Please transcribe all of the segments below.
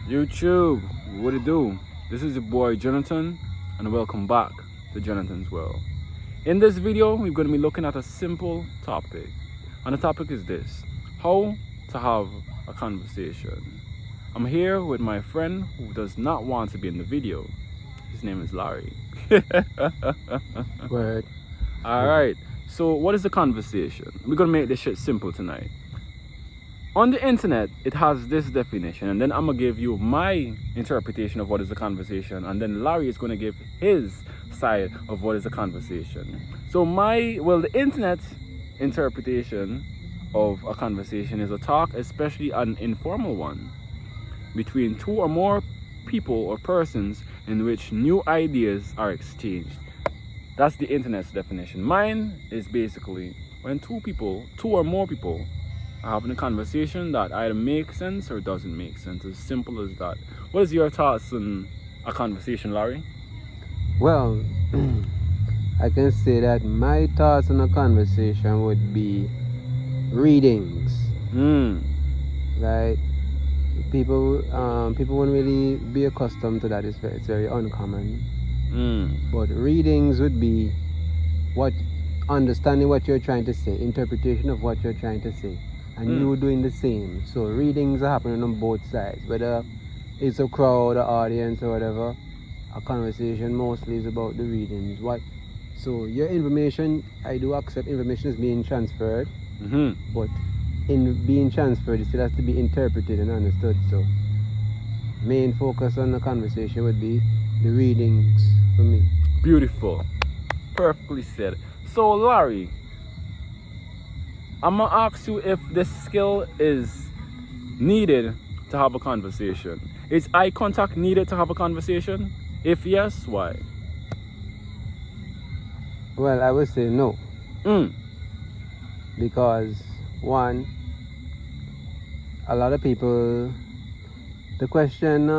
YouTube, what it do? This is your boy Jonathan, and welcome back to Jonathan's World. In this video, we're going to be looking at a simple topic, and the topic is this: how to have a conversation. I'm here with my friend who does not want to be in the video. His name is Larry. Word. All right. So, what is the conversation? We're going to make this shit simple tonight. On the internet, it has this definition, and then I'm gonna give you my interpretation of what is a conversation, and then Larry is gonna give his side of what is a conversation. So the internet interpretation of a conversation is a talk, especially an informal one, between two or more people or persons in which new ideas are exchanged. That's the internet's definition. Mine is basically when two or more people having a conversation that either makes sense or doesn't make sense. As simple as that. What is your thoughts on a conversation, Larry? Well, I can say that my thoughts on a conversation would be readings. Right? People wouldn't really be accustomed to that. It's very uncommon. But readings would be understanding what you're trying to say, interpretation of what you're trying to say, and you doing the same. So readings are happening on both sides, whether it's a crowd, an audience, or whatever. A conversation mostly is about the readings. So your information, I do accept information is being transferred, but in being transferred, it still has to be interpreted and understood. So main focus on the conversation would be the readings for me. Beautiful. Perfectly said. So Larry, I'm gonna ask you if this skill is needed to have a conversation. Is eye contact needed to have a conversation? If yes, why? Well, I would say no. Because one, a lot of people, the question,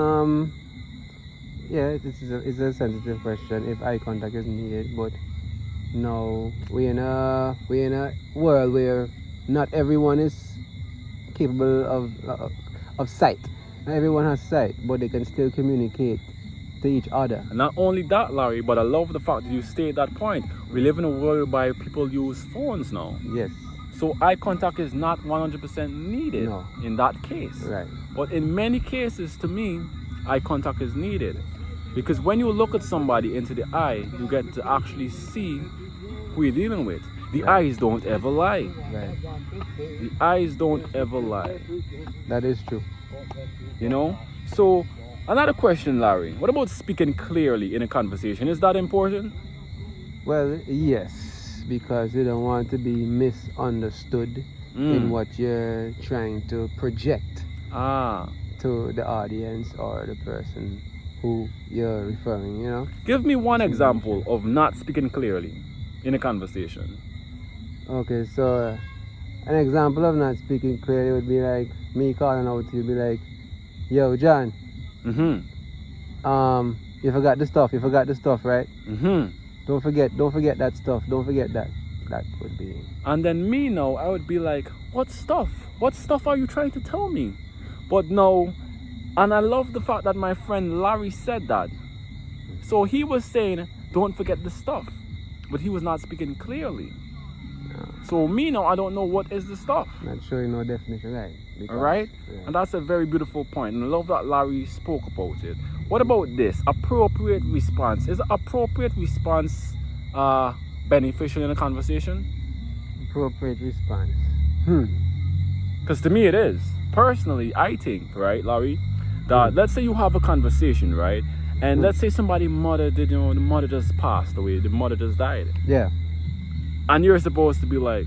it's a sensitive question if eye contact is needed, but no, we're in a world where not everyone is capable of sight. Not everyone has sight, but they can still communicate to each other. And not only that, Larry, but I love the fact that you state that point. We live in a world where people use phones now. Yes. So eye contact is not 100% needed in that case. Right. But in many cases, to me, eye contact is needed. Because when you look at somebody into the eye, you get to actually see who you're dealing with. The eyes don't ever lie. Right. The eyes don't ever lie. That is true. You know? So, another question, Larry. What about speaking clearly in a conversation? Is that important? Well, yes, because you don't want to be misunderstood in what you're trying to project to the audience or the person who you're referring, you know? Give me one example of not speaking clearly in a conversation. Okay, so an example of not speaking clearly would be like me calling out to you, be like, yo, John, you forgot the stuff, right? Don't forget that stuff, don't forget that. That would be. And then me now, I would be like, what stuff? What stuff are you trying to tell me? But no, and I love the fact that my friend Larry said that. So he was saying, don't forget the stuff, but he was not speaking clearly. So me now, I don't know what is the stuff. Not sure you know definition, right? All right? Yeah. And that's a very beautiful point. And I love that Larry spoke about it. What about this? Appropriate response. Is appropriate response beneficial in a conversation? Appropriate response. Because to me it is. Personally, I think, right, Larry, that let's say you have a conversation, right? And let's say somebody's mother the mother just passed away, the mother just died. Yeah. And you're supposed to be like,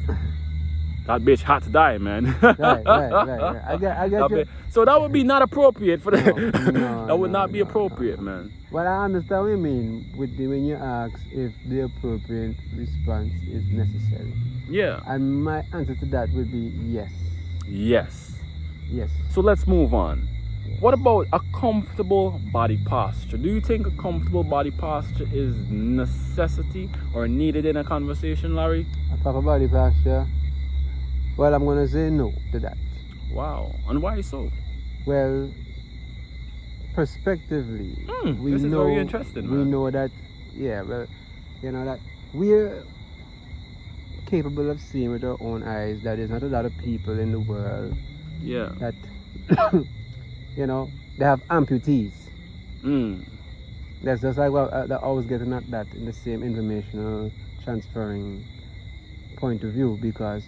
that bitch had to die, man. Right. I get you. So that would be not appropriate for that. No, that would not be appropriate, man. Well, I understand what you mean when you ask if the appropriate response is necessary. Yeah. And my answer to that would be yes. Yes. Yes. So let's move on. What about a comfortable body posture? Do you think a comfortable body posture is necessity or needed in a conversation, Larry? A proper body posture? Well, I'm going to say no to that. Wow. And why so? Well, prospectively, This is very interesting, we man. know that, yeah, well, you know that we're capable of seeing with our own eyes that there's not a lot of people in the world Yeah. that, you know, they have amputees. Mm. That's just like what I was getting at that in the same informational transferring point of view, because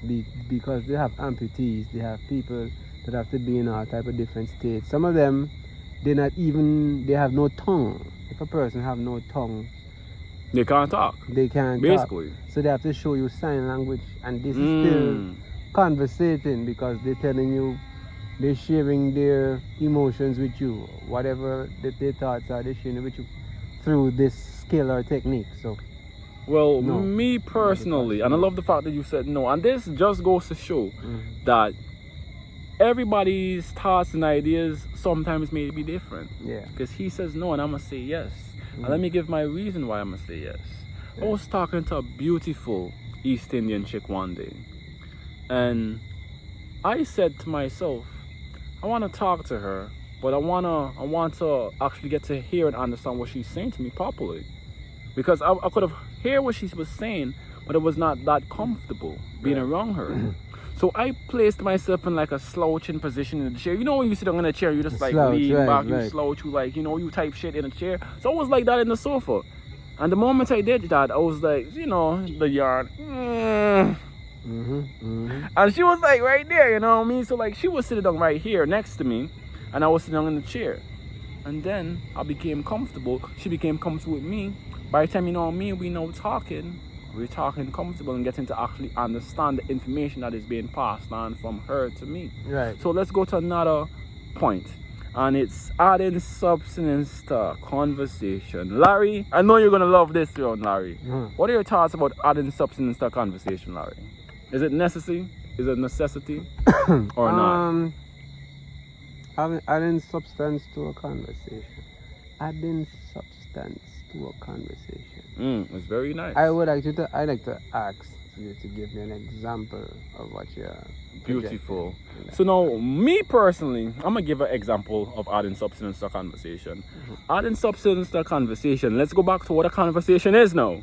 because they have amputees, they have people that have to be in all type of different states. Some of them, they have no tongue. If a person have no tongue, They can't talk. they can't Basically. talk. So they have to show you sign language, and this is still conversating, because they're telling you, they're sharing their emotions with you, whatever their thoughts are, they're sharing it with you through this skill or technique. So Well, No. me personally, and I love the fact that you said no, and this just goes to show that everybody's thoughts and ideas sometimes may be different. yeah. Because he says no, and I'm gonna say yes. And let me give my reason why I'm gonna say yes. I was talking to a beautiful East Indian chick one day, and I said to myself, I want to talk to her, but I want to actually get to hear and understand what she's saying to me properly, because I could have heard what she was saying, but it was not that comfortable being around her. So I placed myself in like a slouching position in the chair. You know when you sit down in a chair, you just like Slouch, lean right, back, you right. slouch, you like, you know, you type shit in a chair. So I was like that in the sofa. And the moment I did that, I was like, you know, the yarn. And she was like right there, you know what I mean? So like she was sitting down right here next to me, and I was sitting down in the chair. And then I became comfortable. She became comfortable with me. By the time, you know what I mean, we're talking comfortable and getting to actually understand the information that is being passed on from her to me. Right. So let's go to another point. And it's adding substance to conversation. Larry, I know you're going to love this one, Larry. What are your thoughts about adding substance to conversation, Larry? Is it necessary? Is it a necessity? Or not? Adding substance to a conversation. Adding substance to a conversation. It's very nice. I'd like to ask you to give me an example of what you're Beautiful. projecting. So now, me personally, I'm gonna give an example of adding substance to a conversation. Adding substance to a conversation. Let's go back to what a conversation is now.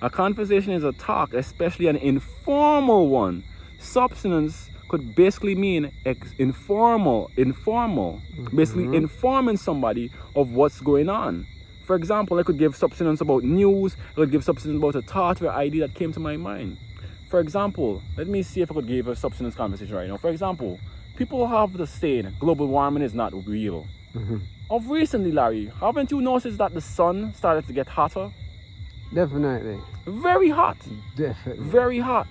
A conversation is a talk, especially an informal one. Substance could basically mean informal. Basically informing somebody of what's going on. For example, I could give substance about news. I could give substance about a thought or idea that came to my mind. For example, let me see if I could give a substance conversation right now. For example, people have the saying, global warming is not real. Of recently, Larry, haven't you noticed that the sun started to get hotter? Definitely. Very hot. Definitely. Very hot.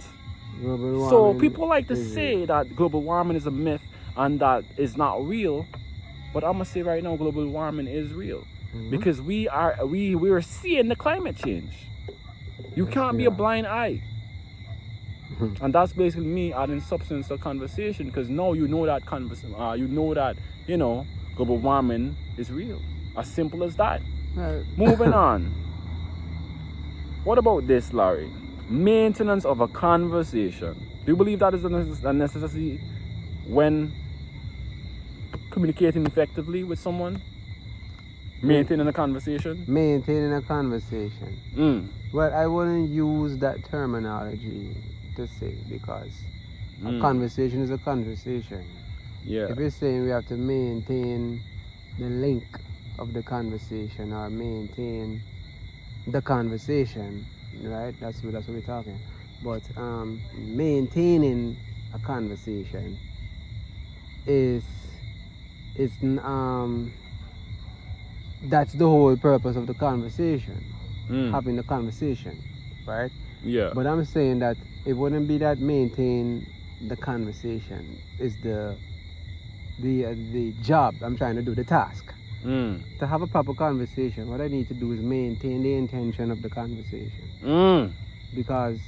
Global So warming people like to is say that global warming is a myth and that is not real. But I'm gonna say right now, global warming is real. Because we're seeing the climate change. You can't be a blind eye. And that's basically me adding substance to conversation, because now you know that global warming is real. As simple as that. Moving on. What about this, Larry? Maintenance of a conversation. Do you believe that is a necessity when communicating effectively with someone? Maintaining a conversation? Maintaining a conversation. Well, I wouldn't use that terminology to say, because a conversation is a conversation. Yeah. If you're saying we have to maintain the link of the conversation or maintain the conversation, right? That's what we're talking. But maintaining a conversation is that's the whole purpose of the conversation, having the conversation, right? Yeah. But I'm saying that it wouldn't be that maintain the conversation is the job I'm trying to do, the task. To have a proper conversation, what I need to do is maintain the intention of the conversation. Because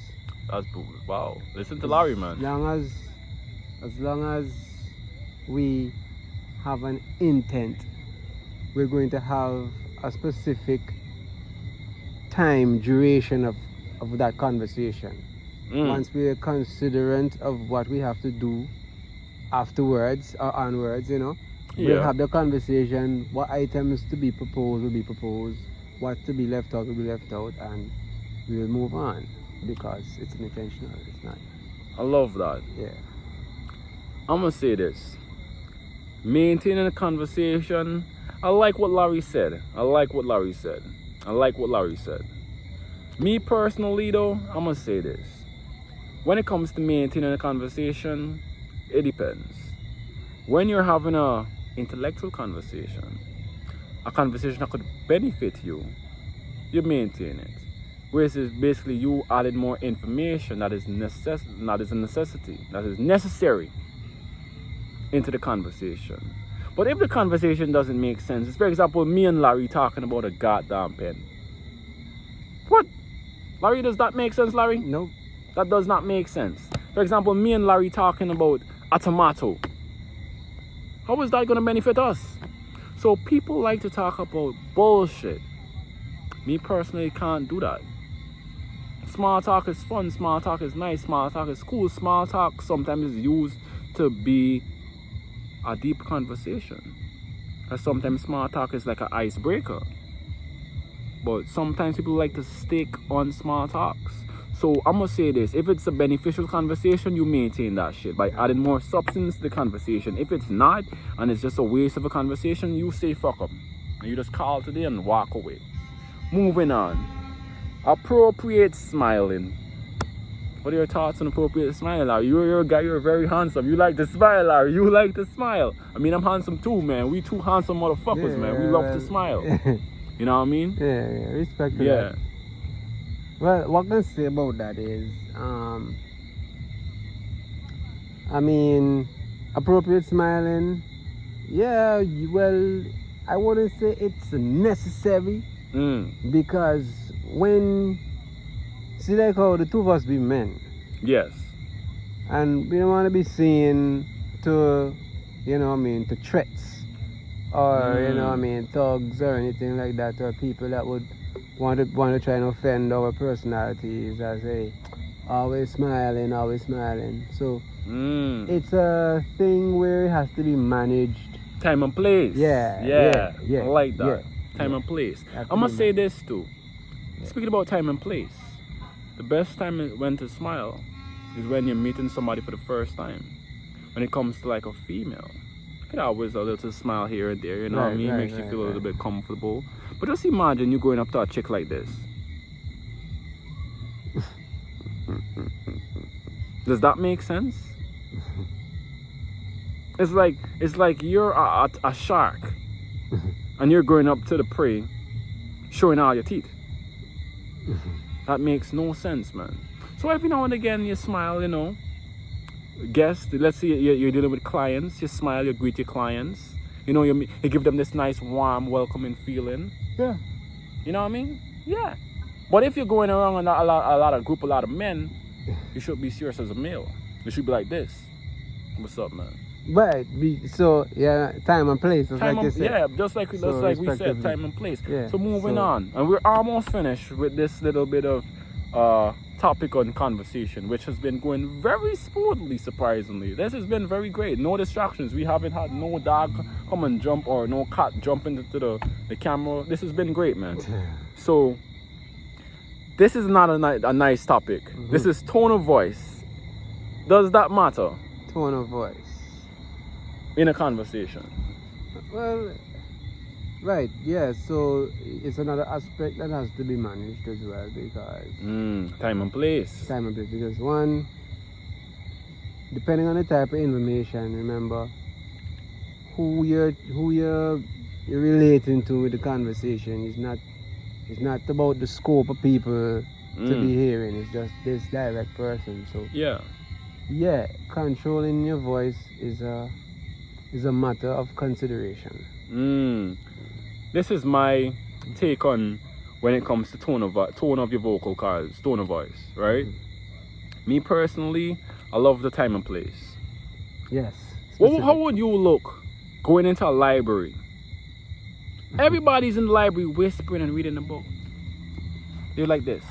that's wow. Listen to Larry, man. As long as we have an intent, we're going to have a specific time duration of that conversation. Once we are considerate of what we have to do afterwards or onwards, We'll Yeah. have the conversation. What items to be proposed will be proposed. What to be left out will be left out, and we will move on because it's intentional. It's not. I love that. Yeah. I'm gonna say this. Maintaining a conversation. I like what Larry said. Me personally though, I'm gonna say this. When it comes to maintaining a conversation, it depends. When you're having a intellectual conversation, a conversation that could benefit you, you maintain it. Whereas it's basically you added more information that is necessary into the conversation. But if the conversation doesn't make sense, it's, for example, me and Larry talking about a goddamn pen. What? Larry, does that make sense, Larry? Nope. That does not make sense. For example, me and Larry talking about a tomato. How is that going to benefit us? So people like to talk about bullshit. Me personally can't do that. Small talk is fun, small talk is nice, small talk is cool. Small talk sometimes is used to be a deep conversation. Because sometimes small talk is like an icebreaker. But sometimes people like to stick on small talks. So I'm gonna say this, if it's a beneficial conversation, you maintain that shit by adding more substance to the conversation. If it's not, and it's just a waste of a conversation, you say fuck up. And you just call today and walk away. Moving on. Appropriate smiling. What are your thoughts on appropriate smiling, Larry? You're a guy, you're very handsome. You like to smile, Larry. You like to smile. I mean, I'm handsome too, man. We two handsome motherfuckers, man. We love to smile. You know what I mean? Yeah, respect to Yeah. that. Well, what I can say about that is, I mean, appropriate smiling, yeah, well, I wouldn't say it's necessary because when, see like how the two of us be men, Yes. and we don't want to be seen to, you know what I mean, to threats or, you know what I mean, thugs or anything like that, or people that would want to try and offend our personalities as a always smiling. So it's a thing where it has to be managed. Time and place. Yeah. I like that. Time and place. I'm gonna say Absolutely. this too. Speaking about time and place, the best time when to smile is when you're meeting somebody for the first time. When it comes to like a female, you can always a little smile here and there, you know what I mean? Makes you feel a little bit comfortable. But just imagine you going up to a chick like this. Does that make sense? It's like you're a shark and you're going up to the prey showing all your teeth. That makes no sense, man. So every now and again you smile, you know. Guests, let's say you're dealing with clients, you smile, you greet your clients. You know, you give them this nice, warm, welcoming feeling. Yeah. You know what I mean? Yeah. But if you're going around with a lot of men, you should be serious as a male. You should be like this. What's up, man? Right. So yeah, time and place. Just like you said. Yeah, just like we said, respectively. time and place. Yeah, So moving so- on, and we're almost finished with this little bit of topic on conversation, which has been going very smoothly, surprisingly. This has been very great. No distractions. We haven't had no dog come and jump or no cat jump into the camera. This has been great, man. So this is not a nice topic. This is tone of voice. Does that matter Tone of voice. in a conversation? Well, right, yeah, so it's another aspect that has to be managed as well because Time and place. time and place. Because one, depending on the type of information, remember who you're relating to with the conversation is not about the scope of people to be hearing. It's just this direct person. So Yeah. controlling your voice is a matter of consideration. This is my take on when it comes to tone of your vocal cords, tone of voice, right? Me personally, I love the time and place. Yes. How would you look going into a library? Everybody's in the library whispering and reading a book. You're like this.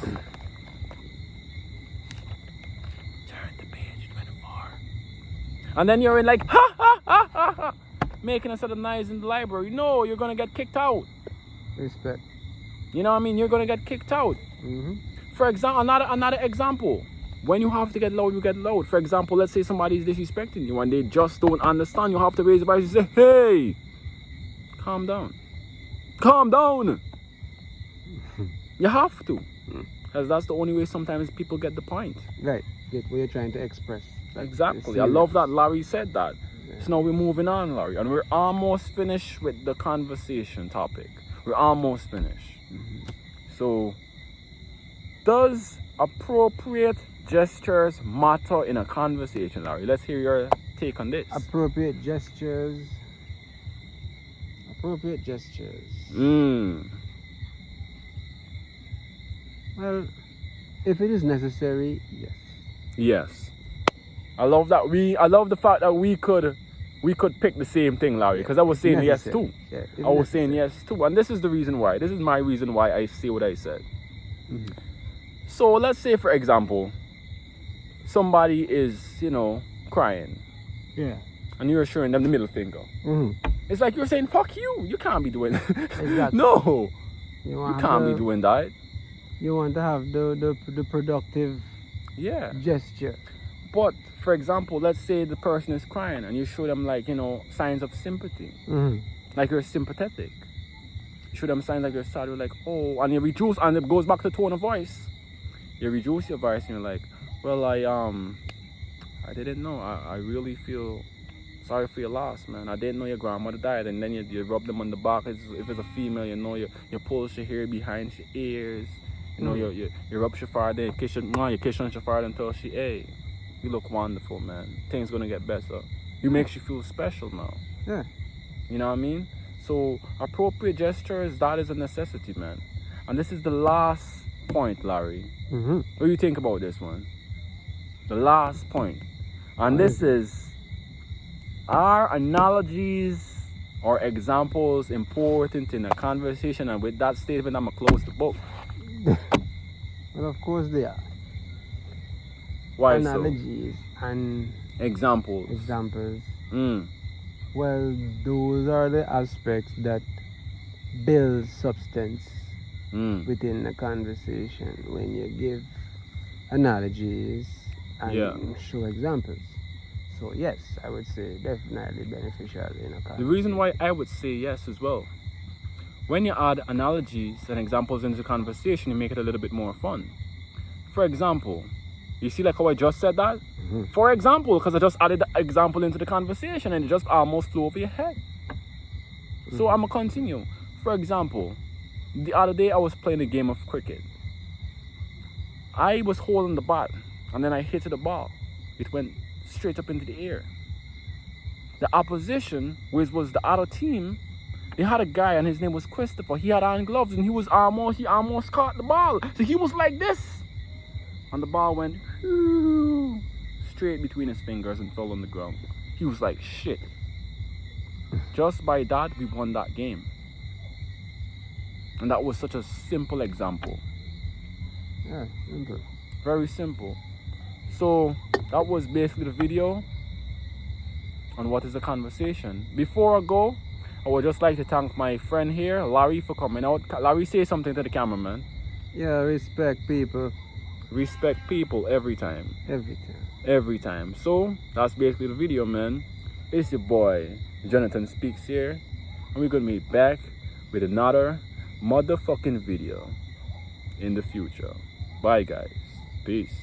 Turn to page 24. And then you're in like, ha ha ha ha ha. making a set of knives in the library. No, you're gonna get kicked out. Respect. You know what I mean? You're gonna get kicked out. Mm-hmm. For example, another example. When you have to get loud, you get loud. For example, let's say somebody's disrespecting you and they just don't understand. You have to raise your voice and say, hey, calm down. Calm down. You have to. Because that's the only way sometimes people get the point. Right. Get what you're trying to express. Exactly. I love that Larry said that. Yeah. So now we're moving on, Larry. And we're almost finished with the conversation topic. We're almost finished. So, does appropriate gestures matter in a conversation, Larry? Let's hear your take on this. Appropriate gestures. Appropriate gestures. Well, if it is necessary, yes. Yes. I love that I love the fact that we could pick the same thing, Larry, because I was saying yes too. Yeah, I was saying yes too. And this is the reason why. This is my reason why I say what I said. So let's say, for example, somebody is, crying. Yeah. And you're showing them the middle finger. It's like you're saying, fuck you. You can't be doing that. Exactly. No. You can't be doing that. You want to have the productive gesture. But, for example, let's say the person is crying and you show them, like, signs of sympathy. Like you're sympathetic. You show them signs like you're sad. You're like, oh, and you reduce, and it goes back to tone of voice. You reduce your voice and you're like, well, I didn't know. I really feel sorry for your loss, man. I didn't know your grandmother died. And then you rub them on the back. If it's a female, you pull your hair behind your ears. You rub your forehead, you kiss on your forehead until hey, you look wonderful, man. Things gonna get better. You makes you feel special now. Yeah. You know what I mean? So appropriate gestures, that is a necessity, man. And this is the last point, Larry. What do you think about this one? The last point. And this is, are analogies or examples important in a conversation? And with that statement, I'm gonna close the book. Well, of course they are. Why analogies so? And examples. Well, those are the aspects that build substance within the conversation when you give analogies and show examples. So yes, I would say definitely beneficial in a conversation. The reason why I would say yes as well, when you add analogies and examples into the conversation, you make it a little bit more fun. For example, you see like how I just said that? For example, because I just added the example into the conversation and it just almost flew over your head. So I'm going to continue. For example, the other day I was playing a game of cricket. I was holding the bat and then I hit the ball. It went straight up into the air. The opposition, which was the other team, they had a guy and his name was Christopher. He had on gloves and he almost caught the ball. So he was like this. And the ball went straight between his fingers and fell on the ground. He was like, shit. Just by that, we won that game. And that was such a simple example. Yeah, simple. Very simple. So that was basically the video on what is a conversation. Before I go, I would just like to thank my friend here, Larry, for coming out. Larry, say something to the cameraman. Yeah, respect people. Respect people every time. Every time. Every time. So that's basically the video, man. It's your boy Jonathan Speaks here, and we're gonna meet back with another motherfucking video in the future. Bye guys. Peace.